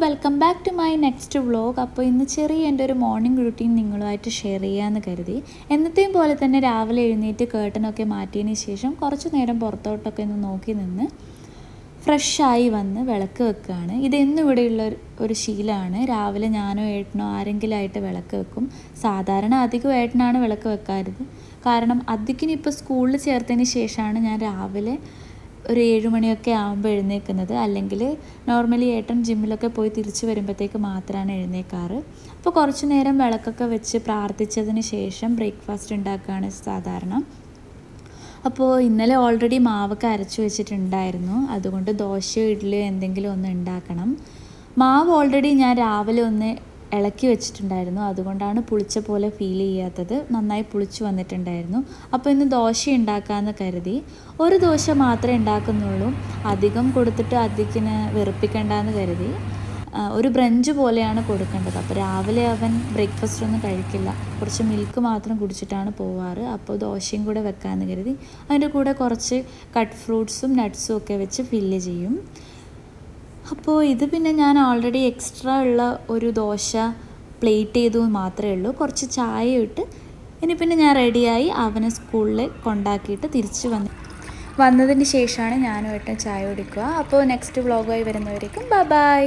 Welcome back to my next vlog. അപ്പോൾ ഇന്ന് ചെറിയ എൻ്റെ ഒരു മോർണിംഗ് റുട്ടീൻ നിങ്ങളുമായിട്ട് ഷെയർ ചെയ്യാമെന്ന് കരുതി. എന്നത്തെയും പോലെ തന്നെ രാവിലെ എഴുന്നേറ്റ് കേട്ടനൊക്കെ മാറ്റിയതിന് ശേഷം കുറച്ച് നേരം പുറത്തോട്ടൊക്കെ ഒന്ന് നോക്കി നിന്ന് ഫ്രഷായി വന്ന് വിളക്ക് വെക്കുകയാണ്. ഇതെന്നും ഇവിടെയുള്ള ഒരു ശീലമാണ്. രാവിലെ ഞാനോ ഏട്ടനോ ആരെങ്കിലും ആയിട്ട് വിളക്ക് വെക്കും. സാധാരണ അധികം ഏട്ടനാണ് വിളക്ക് വെക്കാറുള്ളത്. കാരണം അധികിനിപ്പോൾ സ്കൂളിൽ ചേർത്തതിന് ശേഷമാണ് ഞാൻ രാവിലെ ഒരു 7 മണിയൊക്കെ ആകുമ്പോൾ എഴുന്നേൽക്കുന്നത്. അല്ലെങ്കിൽ നോർമലി ഏട്ടൻ ജിമ്മിലൊക്കെ പോയി തിരിച്ച് വരുമ്പോഴത്തേക്ക് മാത്രമാണ് എഴുന്നേൽക്കാറ്. അപ്പോൾ കുറച്ച് നേരം വിളക്കൊക്കെ വെച്ച് പ്രാർത്ഥിച്ചതിന് ശേഷം ബ്രേക്ക്ഫാസ്റ്റ് ഉണ്ടാക്കുകയാണ് സാധാരണ. അപ്പോൾ ഇന്നലെ ഓൾറെഡി മാവൊക്കെ അരച്ച് വെച്ചിട്ടുണ്ടായിരുന്നു. അതുകൊണ്ട് ദോശയോ ഇഡ്ഡലിയോ എന്തെങ്കിലും ഒന്ന് ഉണ്ടാക്കണം. മാവ് ഓൾറെഡി ഞാൻ രാവിലെ ഒന്ന് ഇളക്കി വെച്ചിട്ടുണ്ടായിരുന്നു. അതുകൊണ്ടാണ് പുളിച്ച പോലെ ഫീൽ ചെയ്യാത്തത്. നന്നായി പുളിച്ച് വന്നിട്ടുണ്ടായിരുന്നു. അപ്പോൾ ഇന്ന് ദോശ ഉണ്ടാക്കാമെന്ന് കരുതി. ഒരു ദോശ മാത്രമേ ഉണ്ടാക്കുന്നുള്ളൂ. അധികം കൊടുത്തിട്ട് അധികം വെറുപ്പിക്കണ്ടെന്ന് കരുതി. ഒരു ബ്രഞ്ച് പോലെയാണ് കൊടുക്കേണ്ടത്. അപ്പോൾ രാവിലെ അവൻ ബ്രേക്ക്ഫാസ്റ്റ് ഒന്നും കഴിക്കില്ല. കുറച്ച് മിൽക്ക് മാത്രം കുടിച്ചിട്ടാണ് പോവാറ്. അപ്പോൾ ദോശയും കൂടെ വെക്കാമെന്ന് കരുതി. അതിൻ്റെ കൂടെ കുറച്ച് കട്ട് ഫ്രൂട്ട്സും നട്ട്സും ഒക്കെ വെച്ച് ഫില്ല് ചെയ്യും. അപ്പോൾ ഇത് പിന്നെ ഞാൻ ഓൾറെഡി എക്സ്ട്രാ ഉള്ള ഒരു ദോശ പ്ലേറ്റ് ചെയ്തു മാത്രമേ ഉള്ളൂ. കുറച്ച് ചായ ഇട്ട് ഇനി പിന്നെ ഞാൻ റെഡിയായി അവനെ സ്കൂളിൽ കൊണ്ടാക്കിയിട്ട് തിരിച്ച് വന്നതിന് ശേഷമാണ് ഞാനുമായിട്ട് ചായ കുടിക്കുക. അപ്പോൾ നെക്സ്റ്റ് വ്ളോഗായി വരുന്നവരേക്കും ബൈ.